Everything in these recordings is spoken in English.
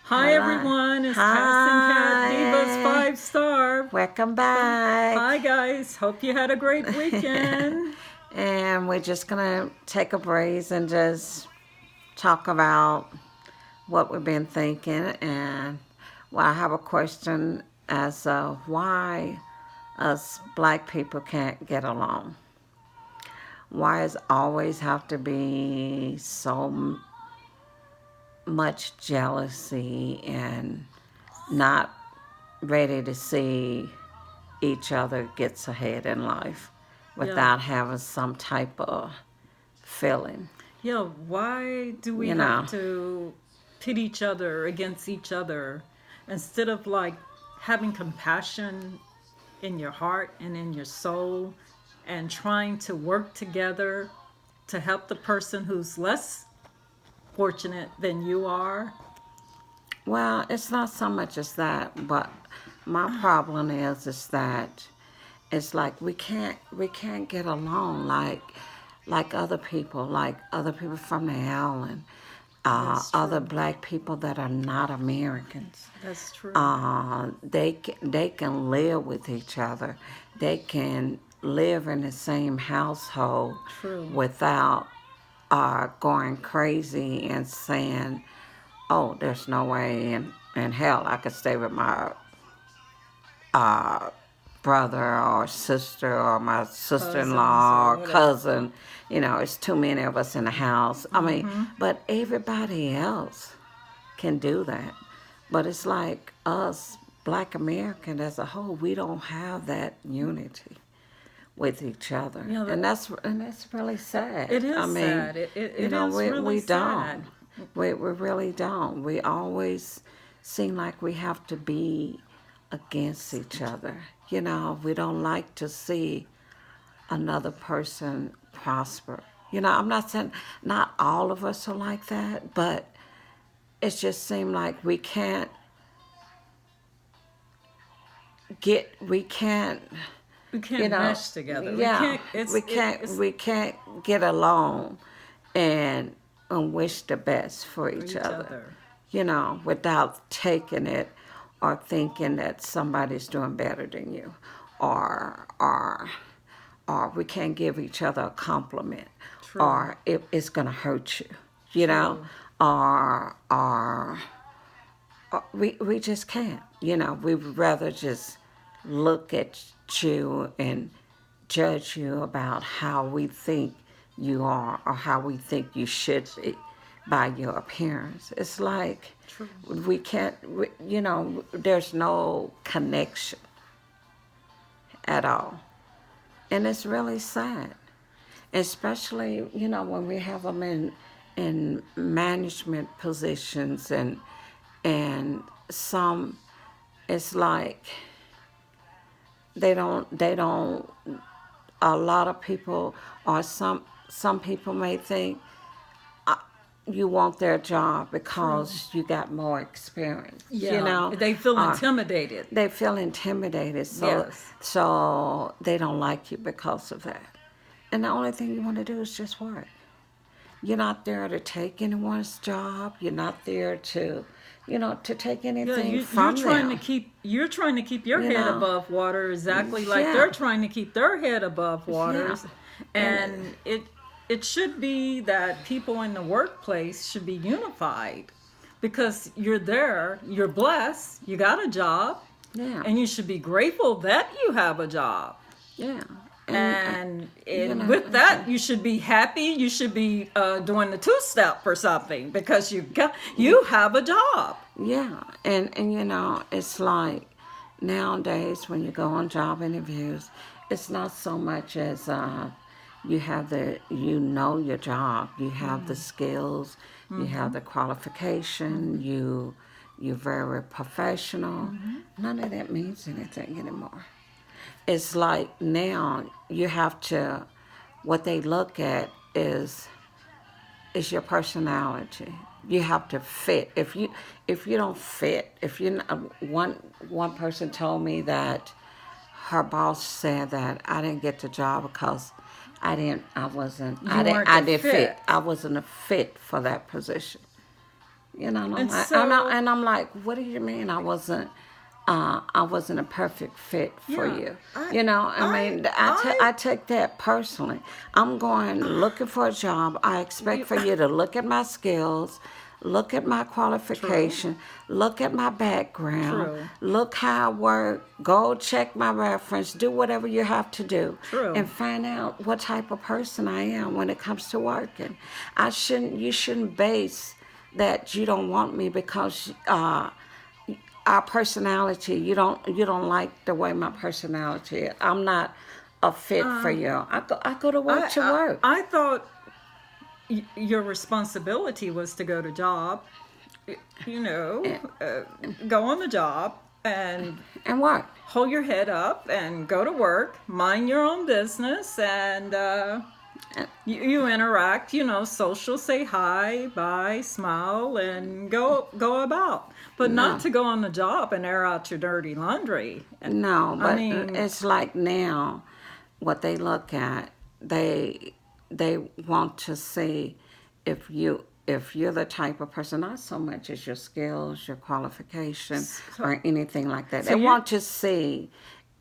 Hi Hello. everyone, it's Cass and Cat Divas Hi. 5 star. Welcome back. Hi guys, hope you had a great weekend. And we're just going to take a breeze and just talk about what we've been thinking. And well, I have a question as why us black people can't get along. Why does always have to be so much jealousy and not ready to see each other gets ahead in life Yeah, without having some type of feeling, yeah, why do we you have know. to pit each other against each other instead of like having compassion in your heart and in your soul and trying to work together to help the person who's less fortunate than you are? Well, it's not so much as that, but my problem is that it's like we can't get along like other people from the island, That's other true. black people that are not Americans. That's true. They can live with each other. They can live in the same household True. without going crazy and saying, "Oh, there's no way in hell I could stay with my uh, brother or sister or my Cousins or sister-in-law or whatever. cousin. It's too many of us in the house." I mean, Mm-hmm. but everybody else can do that. But it's like us, Black American as a whole, we don't have that unity with each other, Yeah, and that's really sad. it I is mean, sad. It is we really we don't. sad. We really don't. We always seem like we have to be against each other. We don't like to see another person prosper. I'm not saying not all of us are like that, but it just seemed like we can't, We you can't know, mesh together. We yeah, can't. we can't, It's we can't get along and wish the best for for each each other, other. without taking it or thinking that somebody's doing better than you, or or or we can't give each other a compliment, True. or it's gonna hurt you, you know, True. or we just can't. We would rather just look at you and judge you about how we think you are or how we think you should be by your appearance. It's like True. we can't, there's no connection at all. And it's really sad, especially, when we have them in management positions, and some, it's like they don't a lot of people, or some people may think you want their job True. because you got more experience, Yeah, they feel or intimidated. they feel intimidated, so Yes. they don't like you because of that. And the only thing you want to do is just work. You're not there to take anyone's job. You're not there to take Yeah, anything you're from trying to them. keep your You head know, above water exactly like yeah, they're trying to keep their head above yeah, waters, and and it should be that people in the workplace should be unified because you're there, you're blessed, you got a job, yeah, and you should be grateful that you have a job. yeah, and And you know, with that, you should be happy. You should be doing the two step or something because you have a job. yeah, and it's like nowadays when you go on job interviews, it's not so much as your job, you have the skills, you have Mm-hmm. the qualification, you're very professional. Mm-hmm. None of that means anything anymore. It's like now you have to, what they look at is your personality. You have to fit. If you don't fit, if you one person told me that her boss said that I didn't get the job because You weren't I a didn't fit. fit. I wasn't a fit for that position. You know, and I'm And like, so, and I'm like, what do you mean I wasn't a perfect fit for yeah, you? I, You know, I I, mean, I, I take that personally. I'm going looking for a job. I expect you, for you to look at my skills, look at my true, qualification, look at my background, true, look how I work, go check my reference, do whatever you have to do, true. and find out what type of person I am when it comes to working. You shouldn't base that you don't want me because our personality, you don't like the way my personality is. I'm not a fit for Um, you. I go to work I, to I, work I thought your responsibility was to go to job, you know, and, go on the job and and work. hold your head up and go to work, mind your own business, and And, you interact, you know, social, say hi, bye, smile, and go about. But not no, to go on the job and air out your dirty laundry. no, I but mean, it's like now, what they look at, they want to see if you're the type of person, not so much as your skills, your qualification, so, or anything like that. so They you want to see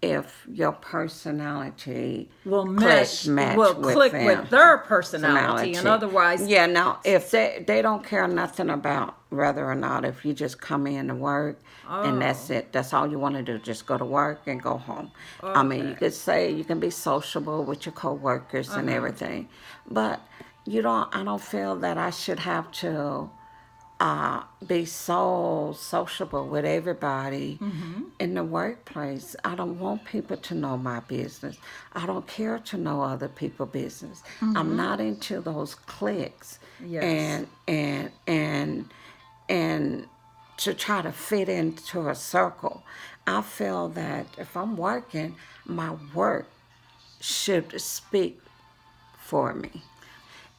if your personality will mesh, will match with click them with their personality, and personality. otherwise, Yeah, now if they don't care nothing about whether or not if you just come in to work and oh, that's it. That's all you want to do. Just go to work and go home. I mean, you okay, could say you can be sociable with your coworkers and uh-huh, everything, but you don't. I don't feel that I should have to be so sociable with everybody mm-hmm, in the workplace. I don't want people to know my business. I don't care to know other people's business. I'm mm-hmm, not into those cliques yes, and to try to fit into a circle. I feel that if I'm working, my work should speak for me.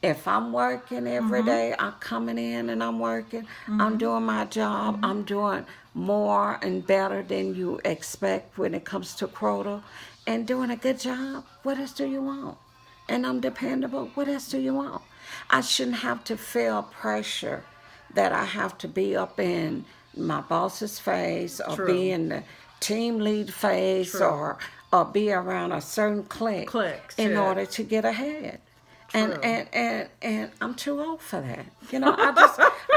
If I'm working every mm-hmm, day, I'm coming in and I'm working, I'm mm-hmm, doing my job, mm-hmm. I'm doing more and better than you expect when it comes to quota, and doing a good job, what else do you want? And I'm dependable, what else do you want? I shouldn't have to feel pressure that I have to be up in my boss's face or be True, in the team lead face true, or be around a certain clique click in to order to get ahead. true. And I'm too old for that. You know, I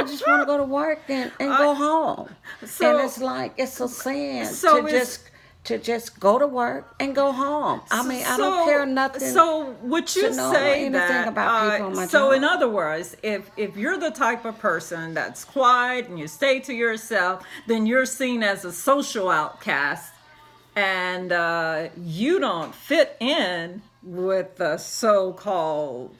just want to go to work and I go home. And so it's like it's a sin so is to just go to work and go home. I so mean, I don't care so nothing so would to you know say anything that about people on my so in job. other words, if you're the type of person that's quiet and you stay to yourself, then you're seen as a social outcast, and you don't fit in with the so-called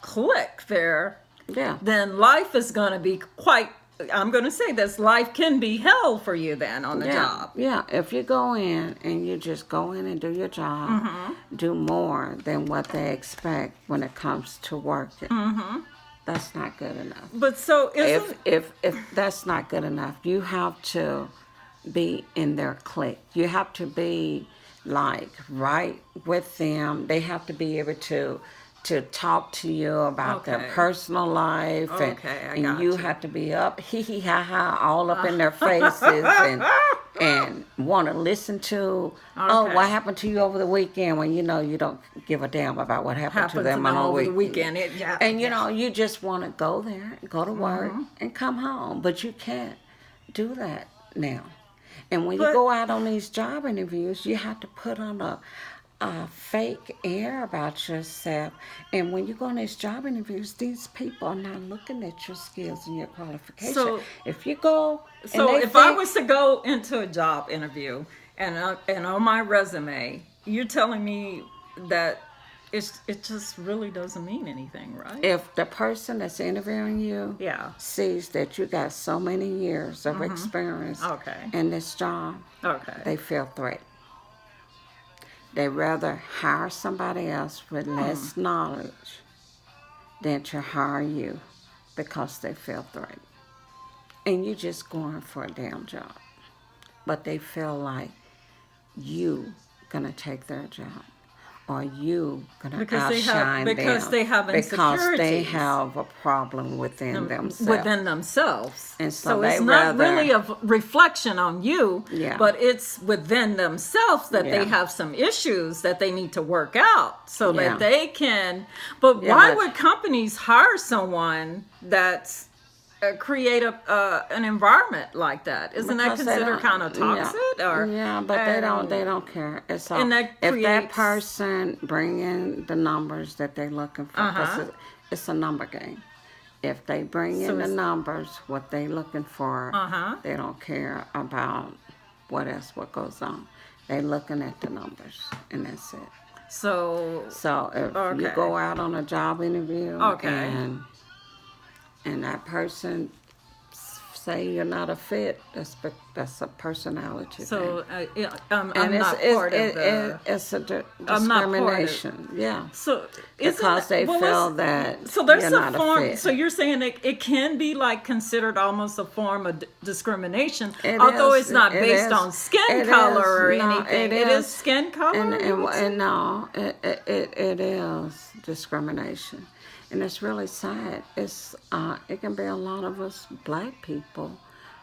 clique there, Yeah. then life is going to be quite, I'm going to say this, life can be hell for you then on the Yeah, job. yeah. If you go in and you just go in and do your job, Mm-hmm. do more than what they expect when it comes to working, Mm-hmm. that's not good enough. But so isn't If that's not good enough, you have to be in their clique. You have to be like right with them. They have to be able to talk to you about their okay? personal life Okay, I and you got you. have to be up hee hee ha ha all up in their faces and want to listen to, oh, what Okay, happened to you over the weekend, when you know you don't give a damn about what happened to happened to them on them the over the weekend. weekend. It, yeah, And you yeah. know, you just want to go there, go to work, Mm-hmm. and come home. But you can't do that now. And when you But go out on these job interviews, you have to put on a fake air about yourself. And when you go on these job interviews, these people are not looking at your skills and your qualification. so If you go and so they if I think, was to go into a job interview and on my resume, you're telling me that it just really doesn't mean anything, right? if the person that's interviewing you Yeah. sees that you got so many years of Mm-hmm. experience Okay. in this job, Okay. they feel threatened. They rather hire somebody else with Hmm. less knowledge than to hire you because they feel threatened. And you just going for a damn job. But they feel like you gonna take their job. are you gonna because outshine them they have because they insecurities have a problem within themselves? within themselves. And so So they it's not rather, really a reflection on you, yeah, but it's within themselves that they yeah, have some issues that they need to work out so that yeah, they can. But yeah, why but would companies hire someone that's create an environment like that? Isn't that because they considered don't, kind of yeah, toxic? Or yeah, but they don't care. It's all, and that if that creates person bring in the numbers that they're looking for, because it's a number game. If they bring so in the it's numbers, what they looking for, uh-huh. they don't care about what goes on. They looking at the numbers, and that's it. So So if you okay. go out on a job interview Okay. and that person say you're not a fit, that's a personality thing. So And I'm not part of the. it's a I'm not part of. discrimination, yeah, So isn't because they well? feel that So you're there's a not a form. fit. So you're saying it can be like considered almost a form of discrimination, It although is. it's not It based is. on skin It color is. or No, anything. it It is is. skin color. You would say? And no, it is discrimination, and it's really sad. It can be a lot of us black people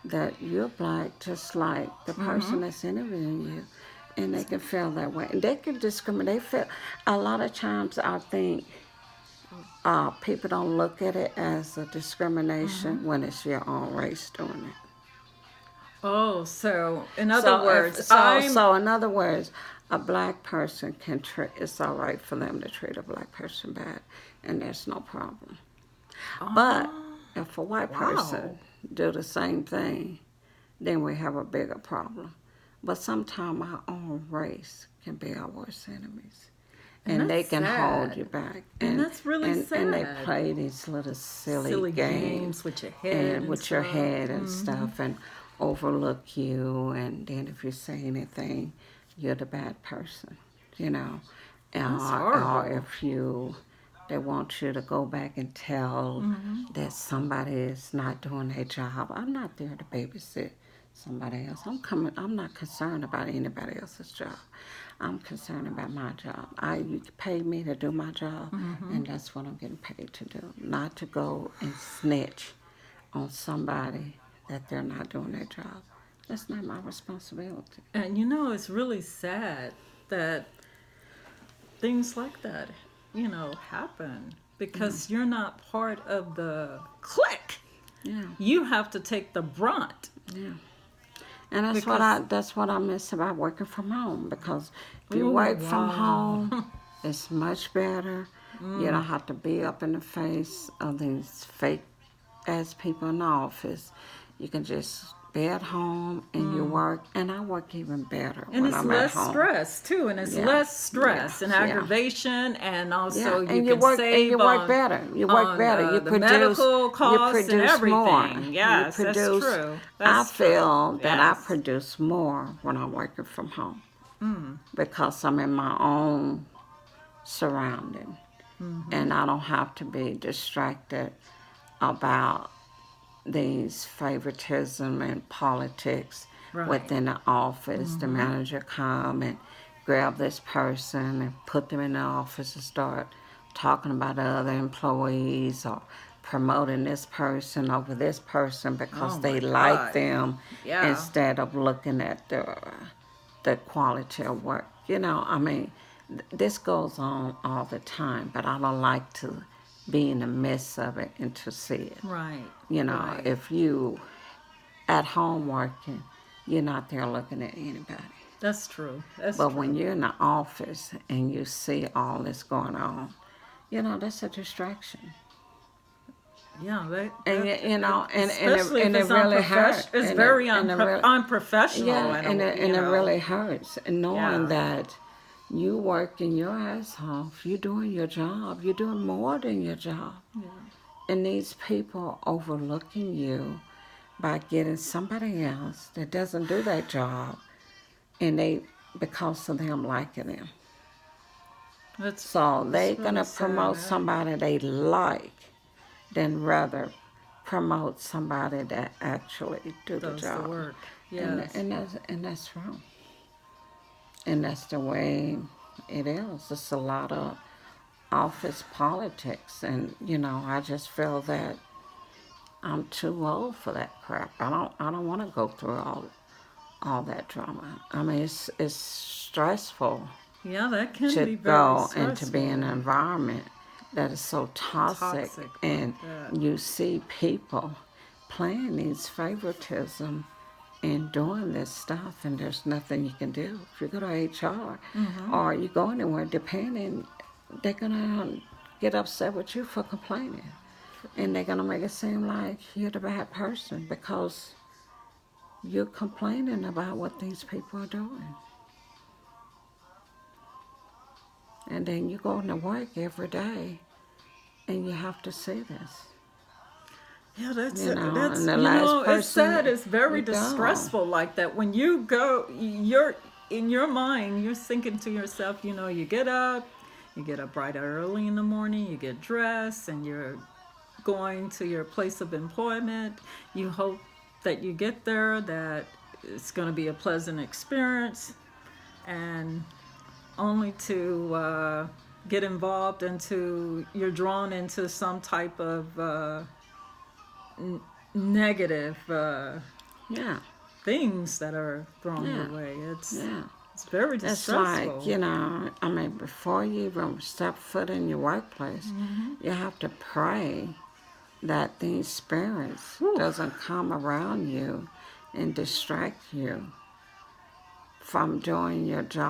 that you're black, just like the person that's interviewing you, and they can feel that way. And they can discriminate. They feel a lot of times. I think people don't look at it as a discrimination when it's your own race doing it. Oh, so in other words, So in other words, a black person can treat. It's all right for them to treat a black person bad, and there's no problem. But if a white wow. person do the same thing, then we have a bigger problem. But sometimes our own race can be our worst enemies, And and they that's can hold sad. you back. And that's really And they sad. play these little Silly silly games games with your head and and with your stuff. head and stuff, and overlook you. And then if you say anything, you're the bad person, you know. That's Or horrible. if you they want you to go back and tell that somebody is not doing their job. I'm not there to babysit somebody else. I'm not concerned about anybody else's job. I'm concerned about my job. You pay me to do my job, and that's what I'm getting paid to do. Not to go and snitch on somebody that they're not doing their job. That's not my responsibility. And it's really sad that things like that, happen because you're not part of the clique. Yeah, You have to take the brunt. yeah. And Because, that's what I miss about working from home, because if you oh, work from wow. home, it's much better. You don't have to be up in the face of these fake ass people in the office. You can just be at home and you work, and I work even better And when it's I'm at less home. stress too, and it's Yeah, less yeah, stress and yeah. aggravation, and Yeah, also you and you can work save better. You work on better. You the produce medical costs and more. everything. You Yes, that's produce. true. I That's true. feel that I Yes. produce more when I'm working from home because I'm in my own surrounding, and I don't have to be distracted about these favoritism and politics Right. within the office. The manager come and grab this person and put them in the office and start talking about the other employees, or promoting this person over this person because Oh they my like God. them, Yeah. instead of looking at the quality of work. I mean, this goes on all the time, but I don't like to be in the midst of it and to see it. Right. Right. If you at home working, you're not there looking at anybody. That's true. That's But when true. you're in the office and you see all this going on, that's a distraction. Yeah. And Especially if and it it's really hurts. unprofessional. It's very unprofessional Yeah, in and it really hurts. And knowing Yeah. that you working your ass off, you're doing your job, you're doing more than your job. Yeah. And these people overlooking you by getting somebody else that doesn't do that job, and because of them liking them. That's So they that's really gonna promote sad. somebody they like than rather promote somebody that actually do the Does the job. work. And Yes. and that's wrong. And that's the way It is. It's a lot of office politics, and I just feel that I'm too old for that crap. I don't want to go through all that drama. I mean, it's stressful Yeah, that can to be very go and to be in stressful. an environment that is so toxic, Toxic and like that. you see people playing these favoritism and doing this stuff, and there's nothing you can do. If you go to HR or you go anywhere, depending, they're gonna get upset with you for complaining, and they're gonna make it seem like you're the bad person because you're complaining about what these people are doing. And then you go into work every day and you have to see this. Yeah, that's And that's the last it's sad. person It's very you go. distressful like that. When you go, you're in your mind. You're thinking to yourself. You get up bright early in the morning. You get dressed, and you're going to your place of employment. You hope that you get there, that it's going to be a pleasant experience, and only to get involved into you're drawn into some type of negative Yeah, things that are thrown your yeah, way. yeah. It's very It's like, distressful. I mean, before you even step foot in your workplace, you have to pray that these spirits Whew. doesn't come around you and distract you from doing your job.